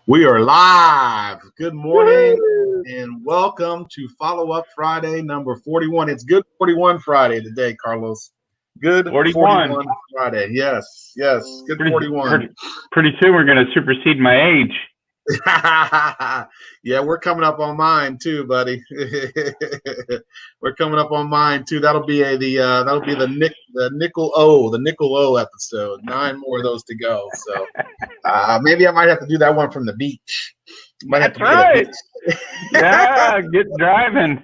We are live. Good morning Woo! and welcome to Follow Up Friday number 41. It's Good 41 Friday today, Carlos. Good 41. 41 Friday. Yes, good Pretty, 41. pretty, pretty soon we're going to supersede my age. Yeah, we're coming up on mine too, buddy. We're coming up on mine too. That'll be the nickel O episode. 9 more of those to go. So maybe I might have to do that one from the beach. Might have That's to be at a right. beach. Yeah, get driving.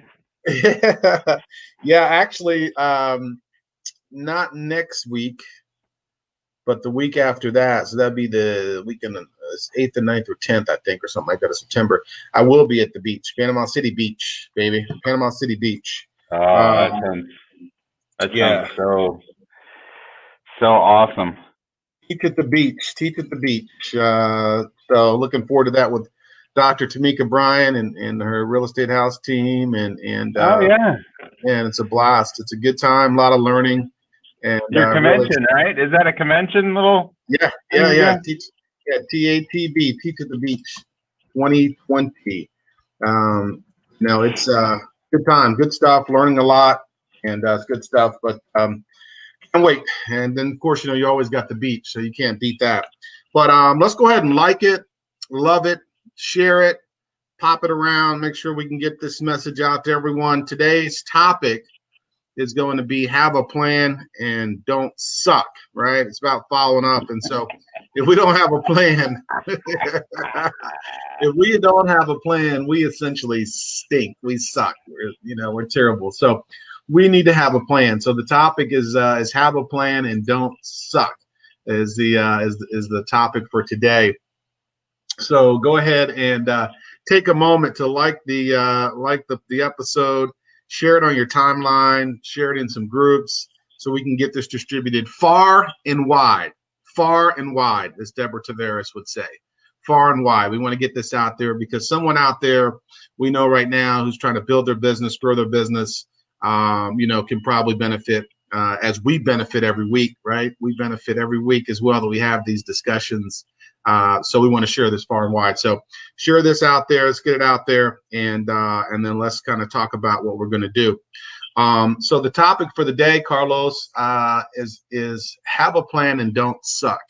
Yeah, actually, not next week, but the week after that. So that'd be the weekend, 8th and 9th or 10th, I think, or something like that, of September. I will be at the beach, Panama City Beach, baby, Panama City Beach. Oh, Um, that yeah, sounds so awesome. teach at the beach, so looking forward to that with Dr. Tamika Bryan and her real estate house team, Oh yeah, and it's a blast. It's a good time, a lot of learning, and your really, convention, right? Is that a convention little thing you yeah. got? TATB, Teach at the Beach, 2020. No, it's good time, good stuff, learning a lot, and it's good stuff. But can't wait. And then, of course, you always got the beach, so you can't beat that. But let's go ahead and like it, love it, share it, pop it around, make sure we can get this message out to everyone. Today's topic is going to be have a plan and don't suck, right? It's about following up. And so if we don't have a plan, if we don't have a plan, we essentially stink. We suck. We're terrible. So we need to have a plan. So the topic is have a plan and don't suck is the topic for today. So go ahead and take a moment to like the episode, share it on your timeline, share it in some groups so we can get this distributed far and wide, as Deborah Tavares would say. Far and wide. We want to get this out there because someone out there we know right now who's trying to build their business, grow their business, can probably benefit as we benefit every week, right? We benefit every week as well that we have these discussions. So we want to share this far and wide. So share this out there. Let's get it out there, and then let's kind of talk about what we're going to do. So the topic for the day, Carlos, is have a plan and don't suck.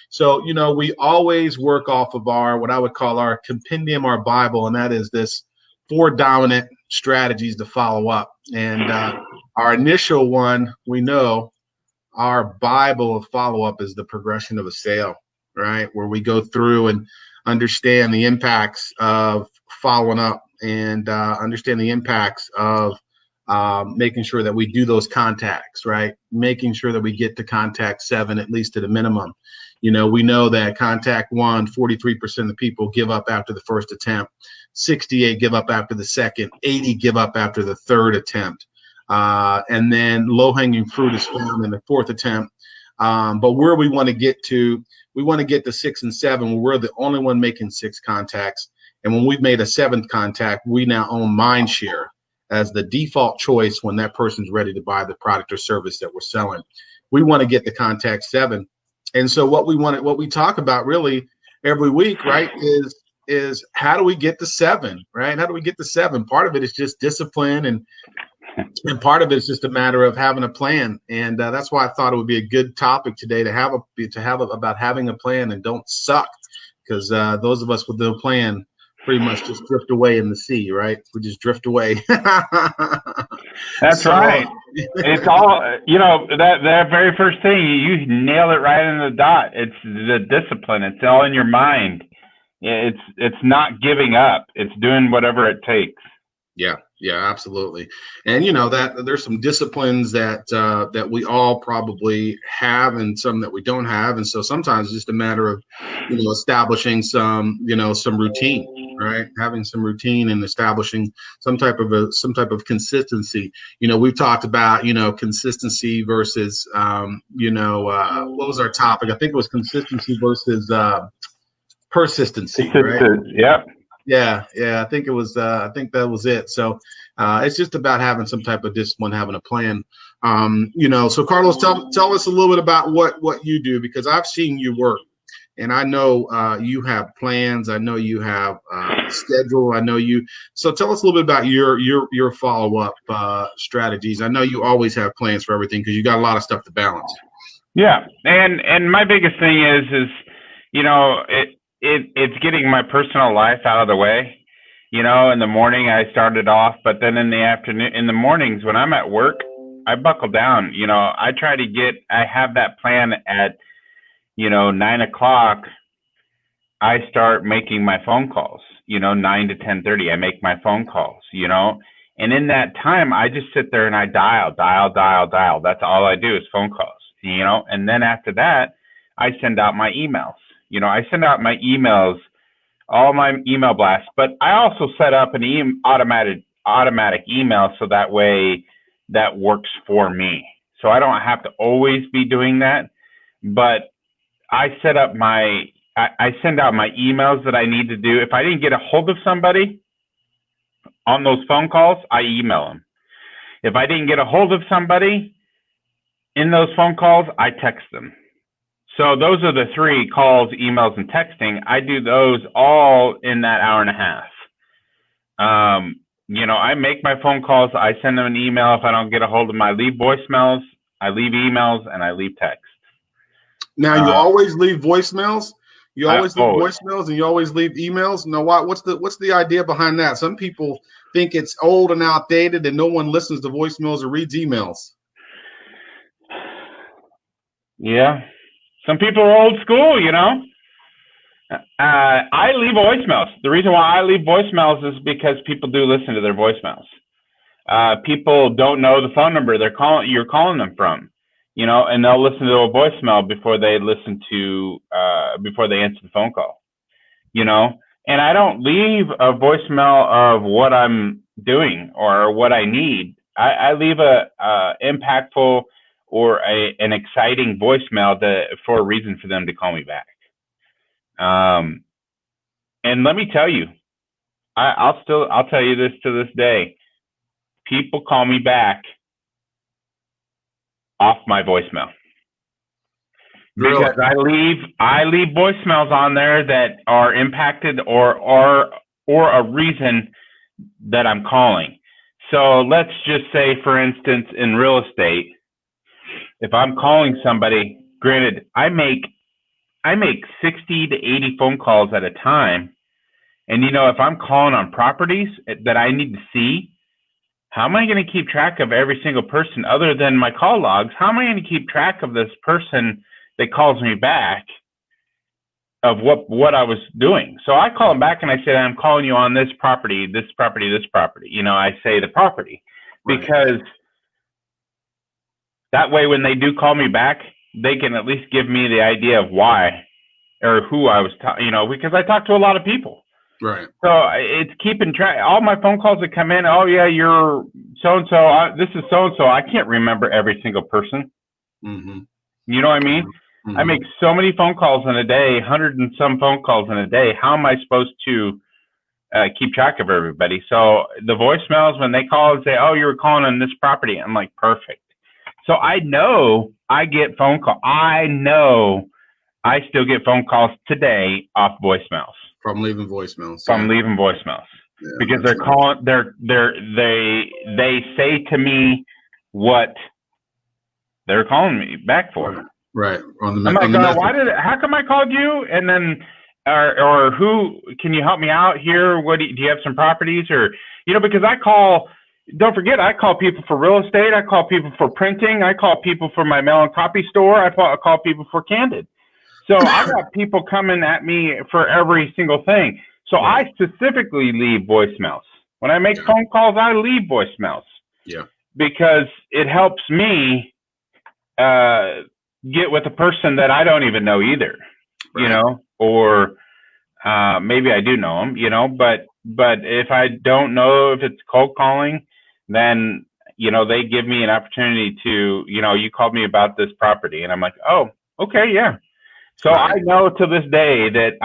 So, we always work off of what I would call our compendium, our Bible, and that is this 4 dominant strategies to follow up. And our initial one, we know our Bible of follow up is the progression of a sale, right? Where we go through and understand the impacts of following up and understand the impacts of making sure that we do those contacts, right? Making sure that we get to contact 7, at least at a minimum. We know that contact 1, 43% of the people give up after the first attempt, 68 give up after the second, 80 give up after the third attempt. And then low-hanging fruit is found in the 4th attempt. But where we want to get to, we want to get to 6 and 7, where we're the only one making 6 contacts. And when we've made a 7th contact, we now own mind share as the default choice when that person's ready to buy the product or service that we're selling. We want to get to contact 7. And so what we talk about really every week, right, is how do we get to 7, right? How do we get to 7? Part of it is just discipline, and part of it is just a matter of having a plan. And that's why I thought it would be a good topic today to have about having a plan and don't suck, because those of us with no plan pretty much just drift away in the sea, right? We just drift away. That's right. It's all, that very first thing, you nail it right in the dot. It's the discipline. It's all in your mind. It's not giving up. It's doing whatever it takes. Yeah, absolutely. And that there's some disciplines that we all probably have, and some that we don't have. And so sometimes it's just a matter of establishing some routine, right? Having some routine and establishing some type of consistency. We've talked about consistency versus what was our topic? I think it was consistency versus persistency, right? Yep. Yeah. I think it was. I think that was it. So it's just about having some type of discipline, having a plan. So Carlos, tell us a little bit about what you do, because I've seen you work. And I know you have plans. I know you have schedule. I know you. So tell us a little bit about your follow up strategies. I know you always have plans for everything because you got a lot of stuff to balance. Yeah, and my biggest thing is it's getting my personal life out of the way. In the morning I started off, but then in the mornings when I'm at work, I buckle down. I have that plan at 9 o'clock. I start making my phone calls. 9 to 10:30. I make my phone calls. And in that time, I just sit there and I dial. That's all I do is phone calls. And then after that, I send out my emails. I send out my emails, all my email blasts, but I also set up an automatic email so that way that works for me. So I don't have to always be doing that, but I send out my emails that I need to do. If I didn't get a hold of somebody on those phone calls, I email them. If I didn't get a hold of somebody in those phone calls, I text them. So those are the three: calls, emails, and texting. I do those all in that hour and a half. I make my phone calls. I send them an email. If I don't get a hold of them, I leave voicemails, I leave emails, and I leave texts. Now, you always leave voicemails? You always leave voicemails and you always leave emails? No, why? What's the idea behind that? Some people think it's old and outdated and no one listens to voicemails or reads emails. Yeah. Some people are old school, I leave voicemails. The reason why I leave voicemails is because people do listen to their voicemails. People don't know the phone number you're calling them from, and they'll listen to a voicemail before they answer the phone call, and I don't leave a voicemail of what I'm doing or what I need. I leave a impactful or an exciting voicemail for a reason for them to call me back. And let me tell you, I'll tell you this to this day. People call me back off my voicemail. Really? Because I leave voicemails on there that are impacted or a reason that I'm calling. So let's just say, for instance, in real estate, if I'm calling somebody, granted, I make 60 to 80 phone calls at a time. And, if I'm calling on properties that I need to see, how am I going to keep track of every single person other than my call logs? How am I going to keep track of this person that calls me back of what I was doing? So I call them back and I say, I'm calling you on this property, this property, this property. I say the property, right, because that way when they do call me back, they can at least give me the idea of why or who I was because I talk to a lot of people. Right. So it's keeping track. All my phone calls that come in, oh yeah, you're so-and-so. This is so-and-so. I can't remember every single person. Mm-hmm. You know what I mean? Mm-hmm. I make so many phone calls in a day, 100 and some phone calls in a day. How am I supposed to keep track of everybody? So the voicemails, when they call and say, oh, you were calling on this property, I'm like, perfect. So I know I get phone call. I know I still get phone calls today off voicemails. From leaving voicemails. From leaving voicemails. Yeah, because they're calling, they say to me what they're calling me back for. Right. I'm like, how come I called you? And then, or who, can you help me out here? Do you have some properties or, because don't forget, I call people for real estate. I call people for printing. I call people for my mail and copy store. I call people for Candid. So I got people coming at me for every single thing. So yeah. I specifically leave voicemails. When I make phone calls, I leave voicemails. Yeah. Because it helps me get with a person that I don't even know either, right, or maybe I do know them, but if I don't know if it's cold calling, then, they give me an opportunity to, you called me about this property, and I'm like, oh, okay, yeah. So right. I know to this day that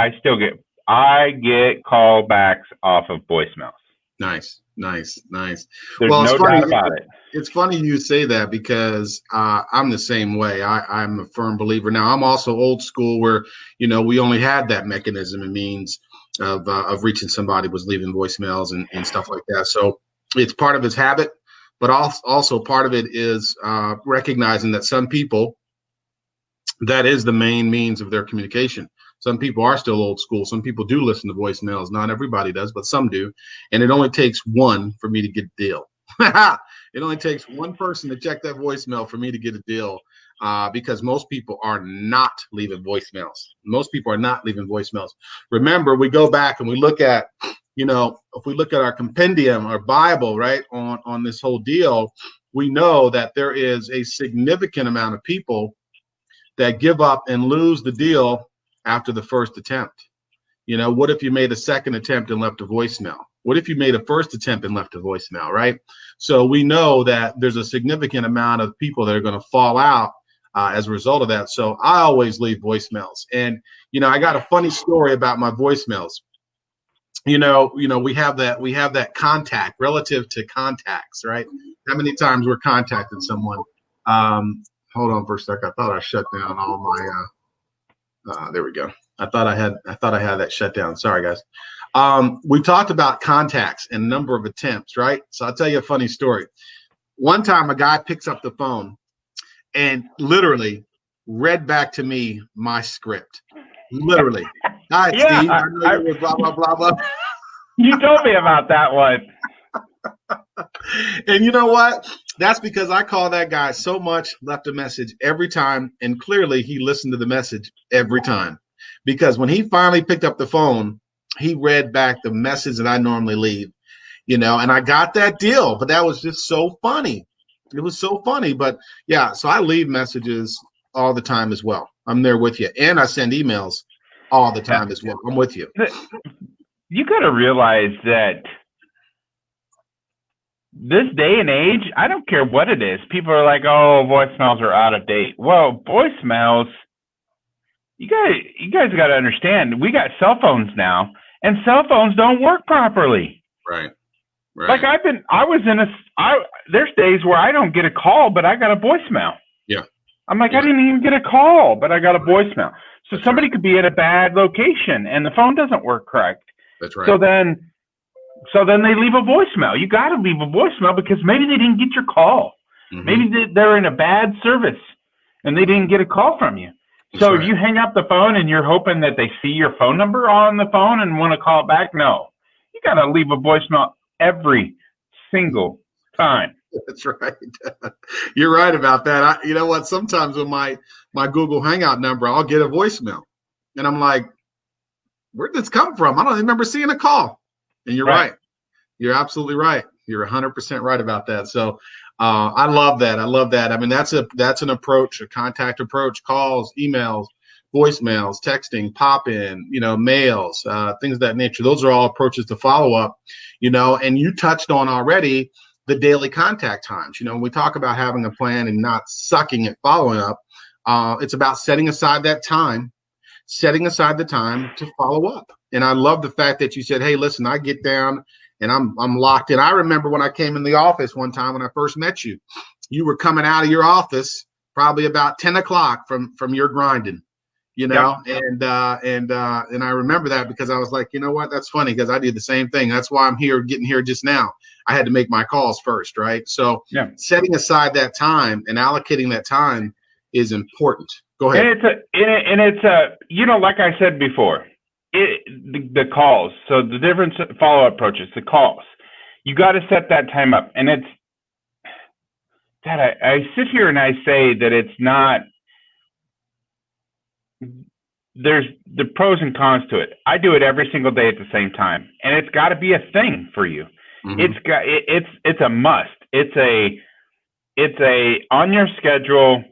I get callbacks off of voicemails. Nice. Nice. There's Well, it's no funny. doubt about it. It's funny you say that because I'm the same way. I'm a firm believer. Now, I'm also old school where, we only had that mechanism and means of reaching somebody was leaving voicemails and stuff like that. So it's part of his habit, but also part of it is recognizing that some people, that is the main means of their communication. Some people are still old school. Some people do listen to voicemails. Not everybody does, but some do. And it only takes one for me to get a deal. It only takes one person to check that voicemail for me to get a deal, because most people are not leaving voicemails. Most people are not leaving voicemails. Remember, we go back and we look at, if we look at our compendium, our Bible, right, on this whole deal, we know that there is a significant amount of people that give up and lose the deal after the first attempt. What if you made a second attempt and left a voicemail? What if you made a first attempt and left a voicemail, right? So we know that there's a significant amount of people that are going to fall out as a result of that. So I always leave voicemails. And, I got a funny story about my voicemails. We have that contact relative to contacts, right? How many times we're contacting someone? Hold on for a sec. I thought I shut down all my, there we go. I thought I had that shut down. Sorry, guys. We talked about contacts and number of attempts, right? So I'll tell you a funny story. One time a guy picks up the phone and literally read back to me my script. Literally. Hi, Yeah, Steve. I know you were blah, blah, blah, blah. You told me about that one. And you know what? That's because I call that guy so much, left a message every time, and clearly he listened to the message every time. Because when he finally picked up the phone, he read back the message that I normally leave, and I got that deal. But that was just so funny. It was so funny. But yeah, so I leave messages all the time as well. I'm there with you. And I send emails all the time as well. I'm with you. You got to realize that this day and age, I don't care what it is. People are like, oh, voicemails are out of date. Well, voicemails, you guys got to understand, we got cell phones now, and cell phones don't work properly. Right. Like there's days where I don't get a call, but I got a voicemail. Yeah. I'm like, I didn't even get a call, but I got a voicemail. So That's somebody right. could be at a bad location and the phone doesn't work correct. That's right. So then they leave a voicemail. You got to leave a voicemail because maybe they didn't get your call. Mm-hmm. Maybe they're in a bad service and they didn't get a call from you. That's so right. You hang up the phone and you're hoping that they see your phone number on the phone and want to call back. No, you got to leave a voicemail every single time. That's right. You're right about that. You know what? Sometimes with my Google Hangout number, I'll get a voicemail and I'm like, where'd this come from? I don't remember seeing a call. And you're right. You're absolutely right. You're 100% right about that. So I love that. I mean, that's an approach, a contact approach, calls, emails, voicemails, texting, pop-in, mails, things of that nature. Those are all approaches to follow up, and you touched on already the daily contact times. When we talk about having a plan and not sucking at following up, it's about setting aside the time to follow up. And I love the fact that you said, hey, listen, I get down and I'm locked in. I remember when I came in the office one time when I first met you, you were coming out of your office probably about 10 o'clock from your grinding, and I remember that because I was like, you know what, that's funny because I did the same thing. That's why I'm getting here just now. I had to make my calls first, right? So setting aside that time and allocating that time is important. Go ahead. And it's like I said before, the calls. So the different follow-up approaches, the calls. You got to set that time up. And it's that I sit here and I say that it's not. There's the pros and cons to it. I do it every single day at the same time, and it's got to be a thing for you. Mm-hmm. It's a must. It's a on your schedule.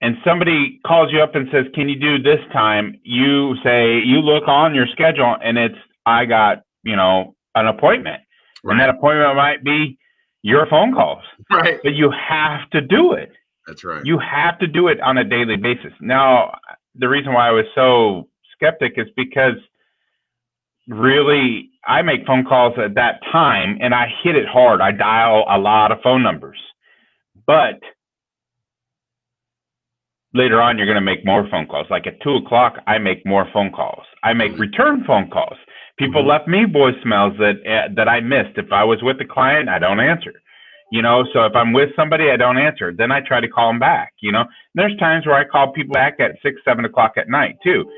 And somebody calls you up and says, can you do this time? You say, you look on your schedule and I got, an appointment. Right. And that appointment might be your phone calls. Right. But you have to do it. That's right. You have to do it on a daily basis. Now, the reason why I was so skeptic is because really, I make phone calls at that time and I hit it hard. I dial a lot of phone numbers, but later on, you're going to make more phone calls. Like at 2:00, I make more phone calls. I make return phone calls. People left me voicemails that I missed. If I was with a client, I don't answer. So if I'm with somebody, I don't answer. Then I try to call them back. There's times where I call people back at 6, 7 o'clock at night too.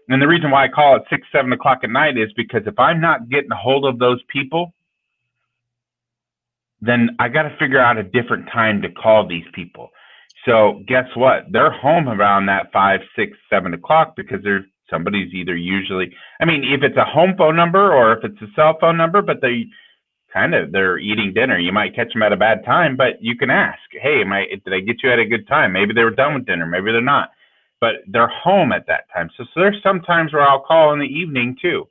And the reason why I call at 6, 7 o'clock at night is because if I'm not getting a hold of those people, then I got to figure out a different time to call these people. So guess what? They're home around that 5, 6, 7 o'clock because somebody's either usually, if it's a home phone number or if it's a cell phone number, but they're eating dinner. You might catch them at a bad time, but you can ask, hey, did I get you at a good time? Maybe they were done with dinner. Maybe they're not, but they're home at that time. So there's some times where I'll call in the evening too,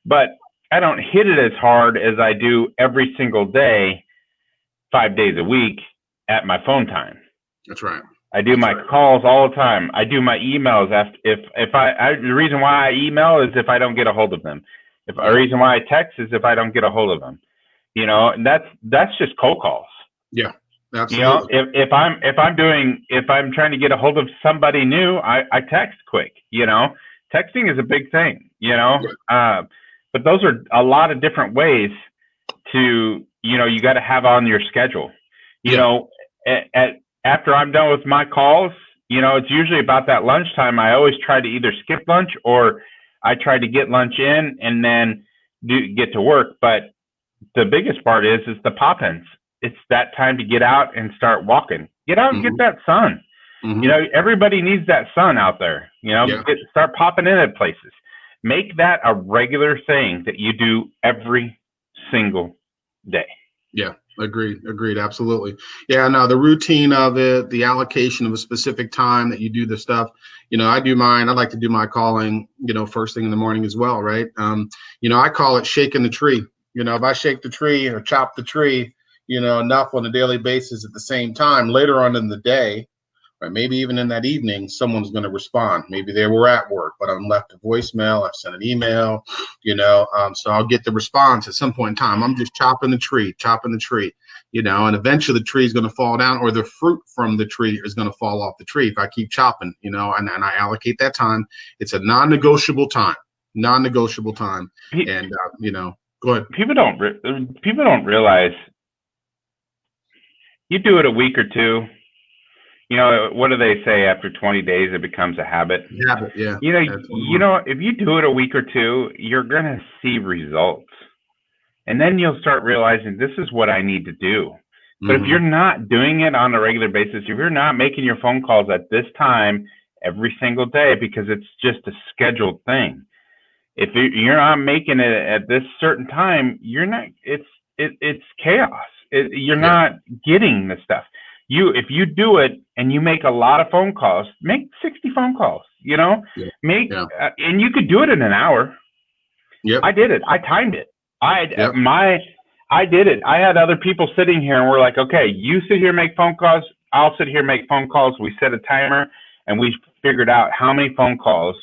but I don't hit it as hard as I do every single day, 5 days a week at my phone time. That's right. I do my calls all the time. I do my emails. The reason why I email is if I don't get a hold of them. The reason why I text is if I don't get a hold of them. And that's just cold calls. Yeah, absolutely. If I'm trying to get a hold of somebody new, I text quick. Texting is a big thing. But those are a lot of different ways to you got to have on your schedule. After I'm done with my calls, it's usually about that lunchtime. I always try to either skip lunch or I try to get lunch in and then get to work. But the biggest part is the pop-ins. It's that time to get out and start walking. Get out and get that sun. Everybody needs that sun out there. Start popping in at places. Make that a regular thing that you do every single day. Yeah. Agreed. Absolutely. Yeah, no, the routine of it, the allocation of a specific time that you do the stuff, I do mine. I like to do my calling, first thing in the morning as well. Right. I call it shaking the tree. If I shake the tree or chop the tree, enough on a daily basis at the same time, later on in the day, or maybe even in that evening, someone's going to respond. Maybe they were at work, but I'm left a voicemail. I've sent an email, so I'll get the response at some point in time. I'm just chopping the tree, and eventually the tree is going to fall down or the fruit from the tree is going to fall off the tree if I keep chopping, and I allocate that time. It's a non-negotiable time. And, go ahead. People don't realize you do it a week or two. What do they say? After 20 days, it becomes a habit. Habit, yeah. If you do it a week or two, you're going to see results. And then you'll start realizing this is what I need to do. But if you're not doing it on a regular basis, if you're not making your phone calls at this time every single day, because it's just a scheduled thing. If you're not making it at this certain time, you're not, it's chaos. You're not getting the stuff. If you do it and you make a lot of phone calls, make 60 phone calls, and you could do it in an hour. Yep. I did it. I timed it. I did it. I had other people sitting here and we're like, okay, you sit here and make phone calls. I'll sit here and make phone calls. We set a timer and we figured out how many phone calls.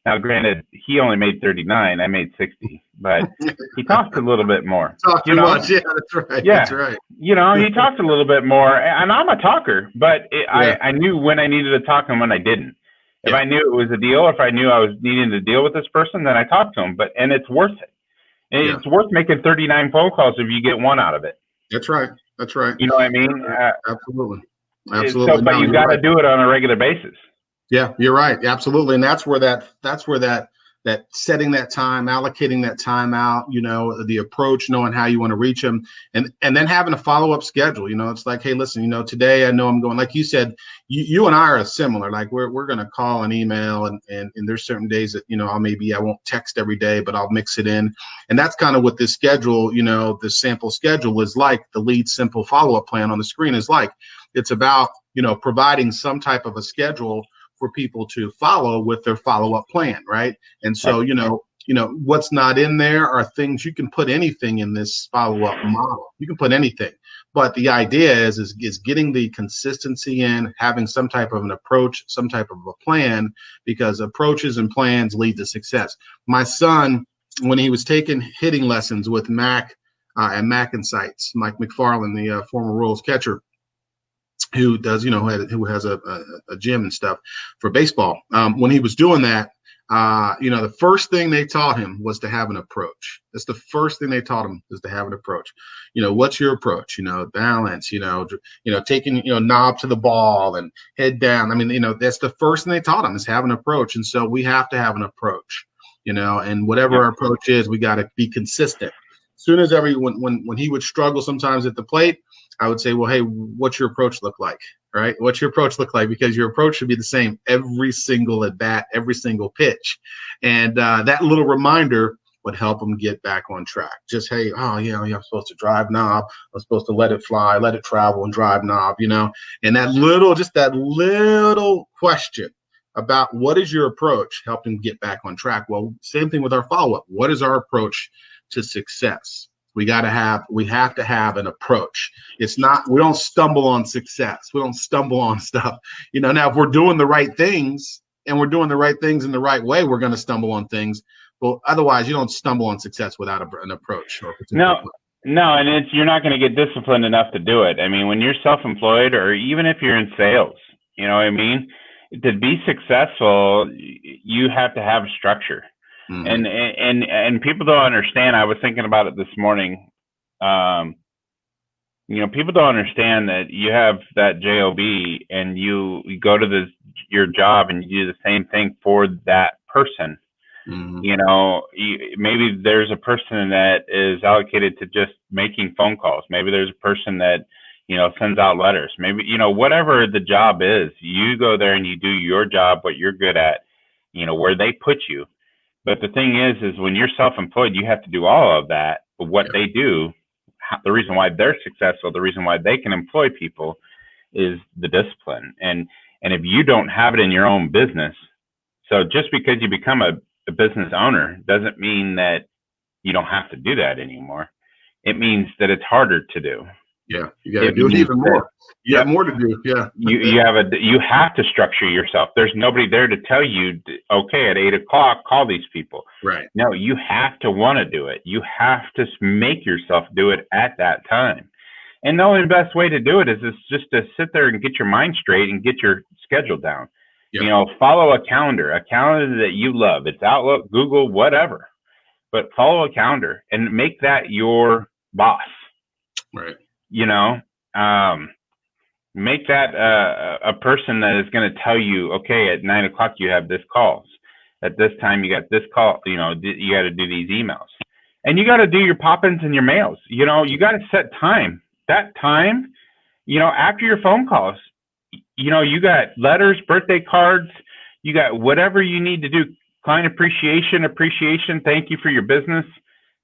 Now, granted, he only made 39. I made 60, but he talked a little bit more. Too much. Yeah, that's right. Yeah. That's right. He talked a little bit more, and I'm a talker, but I knew when I needed to talk and when I didn't. If I knew it was a deal, if I knew I was needing to deal with this person, then I talked to him. And it's worth it. And it's worth making 39 phone calls if you get one out of it. That's right. You know what I mean? Absolutely. But you got to do it on a regular basis. Yeah, you're right. Absolutely. And that's where that setting that time, allocating that time out, the approach, knowing how you want to reach them, and then having a follow-up schedule. It's like, hey, listen, today I know I'm going, like you said, you and I are similar. Like we're going to call and email, and there's certain days that, I won't text every day, but I'll mix it in. And that's kind of what this schedule, the sample schedule is like. The lead simple follow-up plan on the screen is like. It's about, providing some type of a schedule for people to follow with their follow-up plan, right? And so, what's not in there are things you can put anything in this follow-up model. You can put anything, but the idea is getting the consistency in, having some type of an approach, some type of a plan, because approaches and plans lead to success. My son, when he was taking hitting lessons with Mac at Mac Insights, Mike McFarland, the former Royals catcher, who does, who has a gym and stuff for baseball. When he was doing that, the first thing they taught him was to have an approach. That's the first thing they taught him, is to have an approach. What's your approach? Balance. Taking knob to the ball and head down. I mean, that's the first thing they taught him, is have an approach. And so we have to have an approach. And whatever our approach is, we got to be consistent. As soon as when he would struggle sometimes at the plate, I would say, well, hey, what's your approach look like? Right? What's your approach look like? Because your approach should be the same every single at bat, every single pitch. And that little reminder would help him get back on track. Just, hey, I'm supposed to drive knob. I'm supposed to let it fly, let it travel and drive knob, And that little question about what is your approach helped him get back on track. Well, same thing with our follow-up. What is our approach to success? We have to have an approach. It's not, we don't stumble on success. We don't stumble on stuff. Now if we're doing the right things and we're doing the right things in the right way, we're going to stumble on things. But otherwise, you don't stumble on success without an approach. No, and you're not going to get disciplined enough to do it. I mean, when you're self-employed, or even if you're in sales, you know what I mean? To be successful, you have to have structure. Mm-hmm. And people don't understand. I was thinking about it this morning. People don't understand that you have that job and you go to your job and you do the same thing for that person. Mm-hmm. Maybe there's a person that is allocated to just making phone calls. Maybe there's a person that sends out letters. Maybe whatever the job is, you go there and you do your job, what you're good at. Where they put you. But the thing is when you're self-employed, you have to do all of that. But what they do, the reason why they're successful, the reason why they can employ people, is the discipline. And if you don't have it in your own business, so just because you become a business owner doesn't mean that you don't have to do that anymore. It means that it's harder to do. Yeah, you got to do it even more. You have more to do. Yeah, you have to structure yourself. There's nobody there to tell you, okay, at 8:00, call these people. Right. No, you have to want to do it. You have to make yourself do it at that time. And the only best way to do it is just to sit there and get your mind straight and get your schedule down. Yep. Follow a calendar that you love. It's Outlook, Google, whatever. But follow a calendar and make that your boss. Right. Make that a person that is going to tell you, okay, at 9:00 you have this calls. At this time you got this call. You got to do these emails, and you got to do your pop-ins and your mails. You got to set time. That time, after your phone calls, you got letters, birthday cards, you got whatever you need to do. Client appreciation. Thank you for your business.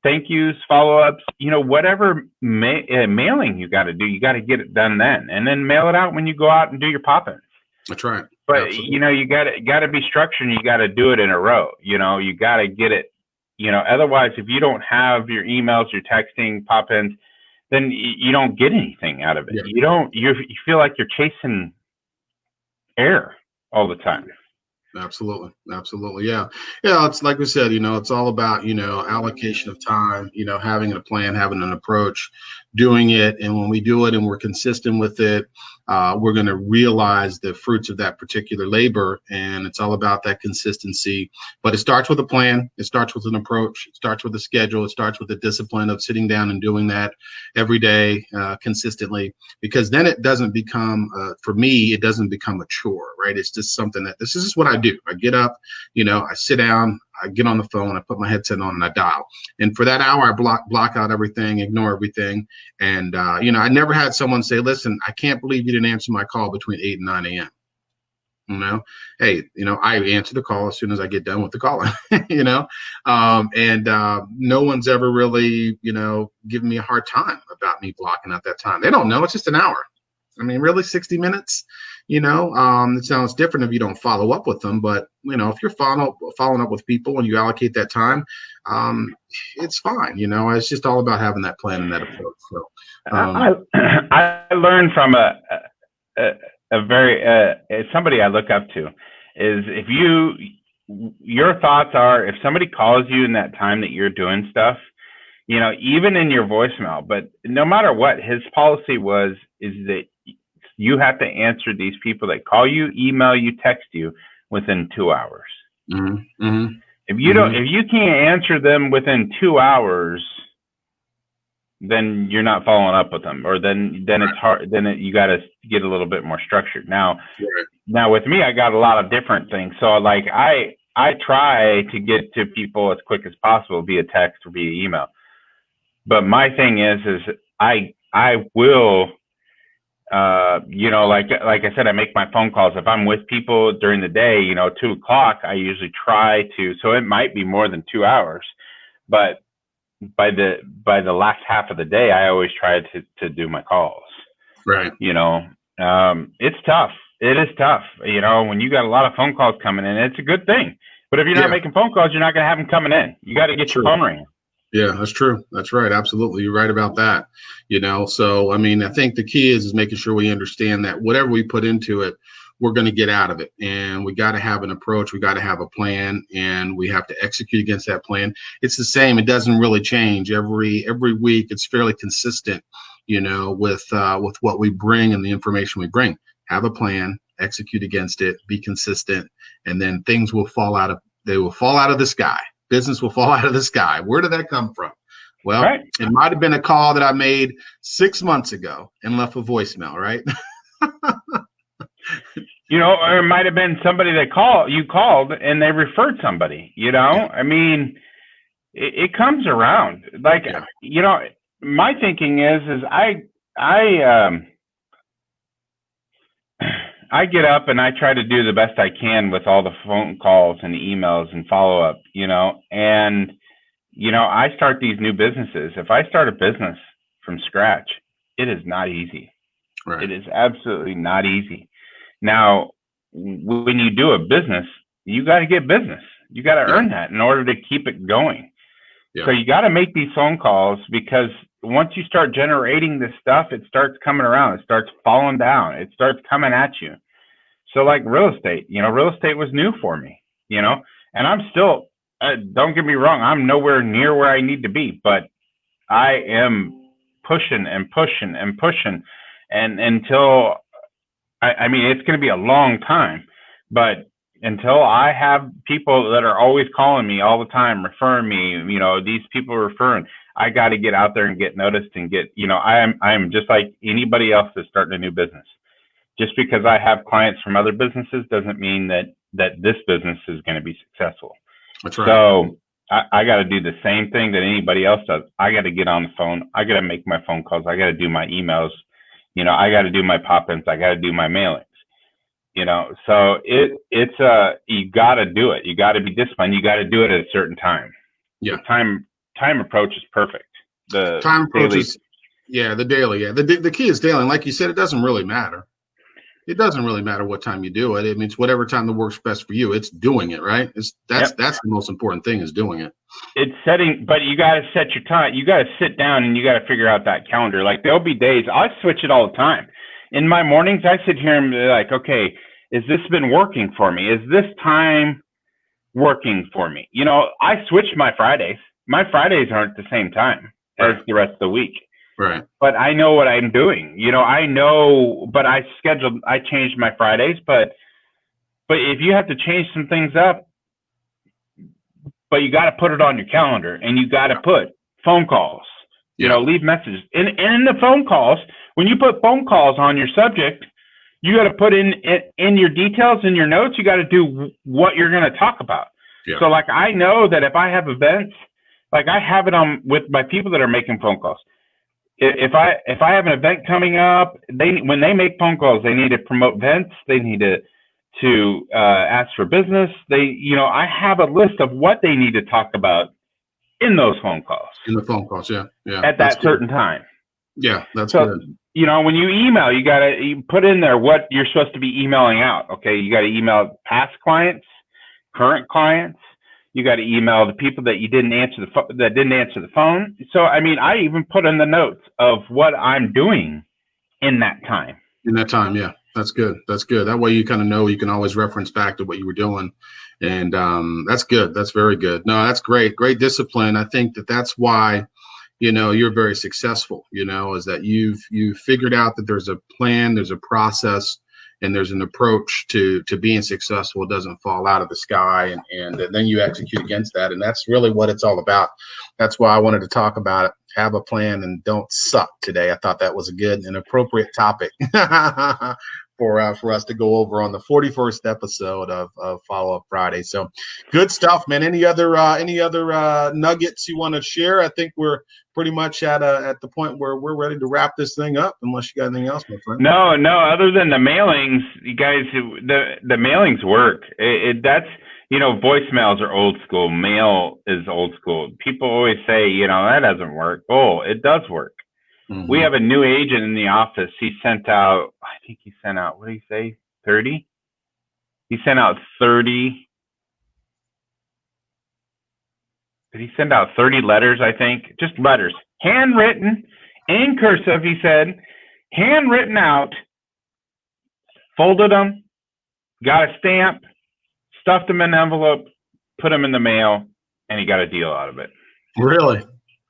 Thank yous, follow-ups, whatever mailing you got to do, you got to get it done then, and then mail it out when you go out and do your pop-ins. That's right. But absolutely. you got to be structured, and you got to do it in a row. You got to get it. Otherwise, if you don't have your emails, your texting, pop-ins, then you don't get anything out of it. Yeah. You feel like you're chasing air all the time. Absolutely. Yeah. It's like we said, it's all about, allocation of time, having a plan, having an approach, doing it. And when we do it and we're consistent with it, we're going to realize the fruits of that particular labor. And it's all about that consistency. But it starts with a plan. It starts with an approach. It starts with a schedule. It starts with the discipline of sitting down and doing that every day consistently, because then it doesn't become, for me, it doesn't become a chore, right? It's just something that this is just what I do. I get up, I sit down, I get on the phone, I put my headset on and I dial. And for that hour, I block out everything, ignore everything. And, I never had someone say, listen, I can't believe you didn't answer my call between 8 and 9 a.m. Hey, I answer the call as soon as I get done with the call, no one's ever really, given me a hard time about me blocking out that time. They don't know. It's just an hour. I mean, really 60 minutes, it sounds different if you don't follow up with them, but if you're following up with people and you allocate that time, it's fine. It's just all about having that plan and that approach. So, I learned from a very somebody I look up to is if your thoughts are, if somebody calls you in that time that you're doing stuff, even in your voicemail, but no matter what, his policy is that you have to answer these people that call you, email you, text you within 2 hours. Mm-hmm. Mm-hmm. If you can't answer them within 2 hours, then you're not following up with them, or then it's hard. Then you got to get a little bit more structured. Now with me, I got a lot of different things. So like I try to get to people as quick as possible via text or via email. But my thing is I will, like I said, I make my phone calls. If I'm with people during the day, 2 o'clock, I usually try to, so it might be more than 2 hours, but by the last half of the day, I always try to do my calls. Right. It's tough. It is tough. When you got a lot of phone calls coming in, it's a good thing. But if you're not making phone calls, you're not going to have them coming in. You got to get your phone ringing. Yeah, that's true. That's right. Absolutely. You're right about that. So, I mean, I think the key is making sure we understand that whatever we put into it, we're going to get out of it. And we got to have an approach. We got to have a plan, and we have to execute against that plan. It's the same. It doesn't really change every week. It's fairly consistent, with what we bring and the information we bring. Have a plan, execute against it, be consistent, and then things will fall out of the sky. Business will fall out of the sky. Where did that come from? Well, It might have been a call that I made 6 months ago and left a voicemail, right? Or it might have been somebody that you called and they referred somebody, I mean, it comes around. Like, my thinking is I get up and I try to do the best I can with all the phone calls and emails and follow up, and, I start these new businesses. If I start a business from scratch, it is not easy. Right. It is absolutely not easy. Now, when you do a business, you got to get business. You got to earn that in order to keep it going. Yeah. So you got to make these phone calls, because once you start generating this stuff, it starts coming around. It starts falling down. It starts coming at you. So like real estate, real estate was new for me, and I'm still, don't get me wrong, I'm nowhere near where I need to be, but I am pushing and pushing and pushing. And until, I mean, it's going to be a long time, but until I have people that are always calling me all the time, referring me, these people are referring, I got to get out there and get noticed and get, I am just like anybody else that's starting a new business. Just because I have clients from other businesses doesn't mean that this business is going to be successful. That's right. So I got to do the same thing that anybody else does. I got to get on the phone. I got to make my phone calls. I got to do my emails. I got to do my pop-ins. I got to do my mailings. So it's you got to do it. You got to be disciplined. You got to do it at a certain time. Yeah. The time approach is perfect. The time approach is, the daily. Yeah. The key is daily. And like you said, it doesn't really matter. It doesn't really matter what time you do it. I mean, it's whatever time that works best for you. It's doing it, right? That's the most important thing, is doing it. It's setting, but you got to set your time. You got to sit down and you got to figure out that calendar. Like, there'll be days I switch it all the time. In my mornings, I sit here and be like, okay, has this been working for me? Is this time working for me? I switch my Fridays. My Fridays aren't the same time as the rest of the week. Right. But I know what I'm doing. I know, but I changed my Fridays, but if you have to change some things up, but you got to put it on your calendar, and you got to put phone calls, leave messages. And in the phone calls, when you put phone calls on your subject, you got to put in your details, in your notes, you got to do what you're going to talk about. Yeah. So like, I know that if I have events, like I have it on with my people that are making phone calls. If I have an event coming up, when they make phone calls, they need to promote events. They need to ask for business. I have a list of what they need to talk about in those phone calls. In the phone calls, yeah. At that certain time. Yeah, that's good. When you email, you put in there what you're supposed to be emailing out. Okay, you got to email past clients, current clients. You got to email the people that didn't answer the phone. So, I mean, I even put in the notes of what I'm doing in that time. In that time, yeah. That's good. That's good. That way you kind of know you can always reference back to what you were doing. And that's good. That's very good. No, that's great. Great discipline. I think that's why, you're very successful, is that you've figured out that there's a plan, there's a process, and there's an approach to being successful. It doesn't fall out of the sky, and then you execute against that. And that's really what it's all about. That's why I wanted to talk about it. Have a plan and don't suck today. I thought that was a good and appropriate topic for us to go over on the 41st episode of Follow-Up Friday. So good stuff, man. Any other nuggets you want to share? I think we're pretty much at the point where we're ready to wrap this thing up, unless you got anything else, my friend. No, other than the mailings, you guys, the mailings work. That's, voicemails are old school. Mail is old school. People always say, that doesn't work. Oh, it does work. Mm-hmm. We have a new agent in the office. He sent out, what did he say? 30? He sent out 30. Did he send out 30 letters, I think? Just letters. Handwritten, in cursive, he said. Handwritten out. Folded them. Got a stamp. Stuffed them in an envelope. Put them in the mail. And he got a deal out of it. Really?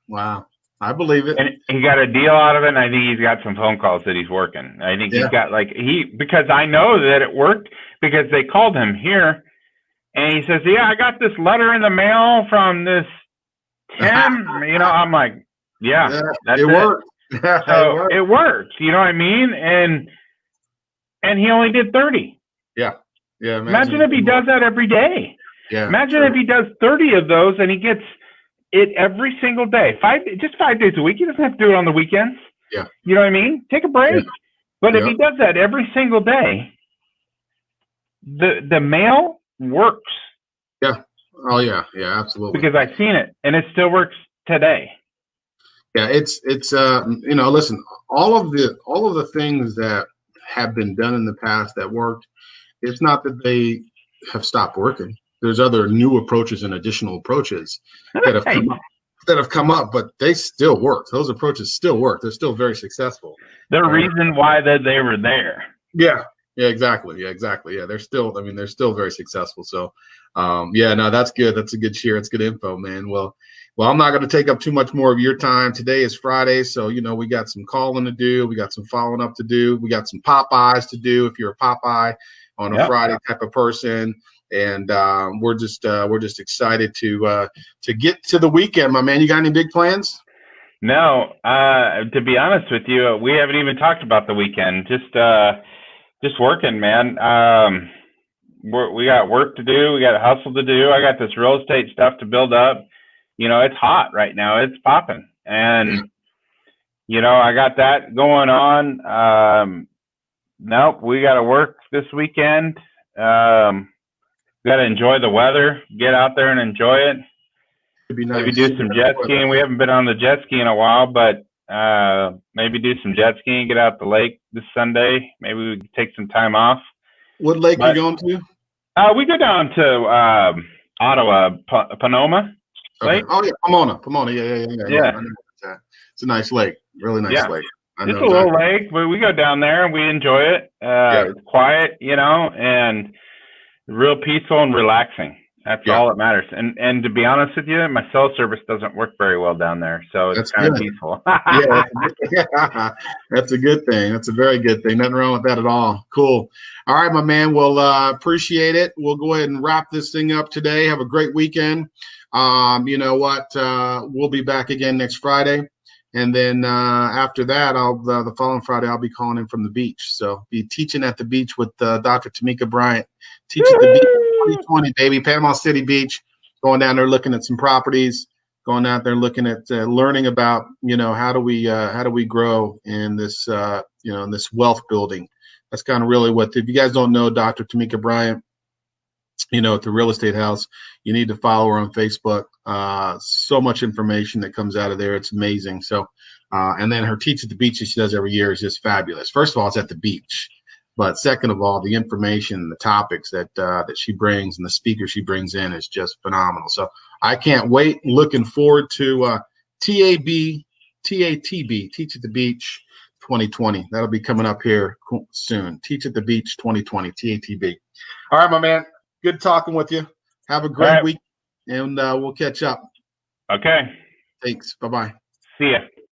Wow. I believe it. And he got a deal out of it, and I think he's got some phone calls that he's working. I think he's got because I know that it worked because they called him here. And he says, yeah, I got this letter in the mail from this Tim. I'm like, that's it. Worked. So it worked. You know what I mean? And he only did 30. Yeah. Yeah. Imagine if he does that every day. Yeah. Imagine if he does 30 of those and he gets it every single day. 5 days a week. He doesn't have to do it on the weekends. Yeah. You know what I mean? Take a break. Yeah. But if he does that every single day, the mail works. Yeah. Oh yeah. Yeah, absolutely. Because I've seen it and it still works today. Yeah, it's listen, all of the things that have been done in the past that worked, it's not that they have stopped working. There's other new approaches and additional approaches that have come up, but they still work. Those approaches still work. They're still very successful. The reason why they were there. Yeah. Yeah, exactly. Yeah, exactly. Yeah, they're still very successful. So, no, that's good. That's a good share. It's good info, man. Well, I'm not going to take up too much more of your time. Today is Friday, so we got some calling to do. We got some following up to do. We got some Popeyes to do. If you're a Popeye on a Friday type of person, and we're just excited to get to the weekend, my man. You got any big plans? No, to be honest with you, we haven't even talked about the weekend. Just working, man. We got work to do. We got a hustle to do. I got this real estate stuff to build up. It's hot right now. It's popping. And, I got that going on. Nope, we got to work this weekend. Got to enjoy the weather. Get out there and enjoy it. It'd be nice. Maybe do some jet skiing. We haven't been on the jet ski in a while, but maybe do some jet skiing, get out the lake this Sunday. Maybe we can take some time off. What lake are you going to? We go down to Ottawa, Pomona Lake. Oh, yeah, Pomona. Yeah. It's a nice lake. Really nice lake. It's a little lake, but we go down there and we enjoy it. It's quiet, and real peaceful and relaxing. That's all that matters. And to be honest with you, my cell service doesn't work very well down there, so it's kind of peaceful. That's a good thing. That's a very good thing. Nothing wrong with that at all. Cool. All right, my man. Well, appreciate it. We'll go ahead and wrap this thing up today. Have a great weekend. You know what? We'll be back again next Friday. And then after that, the following Friday, I'll be calling in from the beach. So be teaching at the beach with Dr. Tamika Bryant. Teach at the beach 2020, baby. Panama City Beach. Going down there looking at some properties. Going out there looking at learning about, how do we grow in this, in this wealth building. That's kind of really what, if you guys don't know Dr. Tamika Bryant, at the real estate house, you need to follow her on Facebook. So much information that comes out of there. It's amazing. So, and then her Teach at the Beach that she does every year is just fabulous. First of all, it's at the beach, but second of all, the information and the topics that she brings and the speakers she brings in is just phenomenal. So I can't wait. Looking forward to TATB, Teach at the Beach, 2020. That'll be coming up here soon. Teach at the Beach 2020, TATB. All right, my man. Good talking with you. Have a great week, and we'll catch up. Okay. Thanks. Bye-bye. See ya.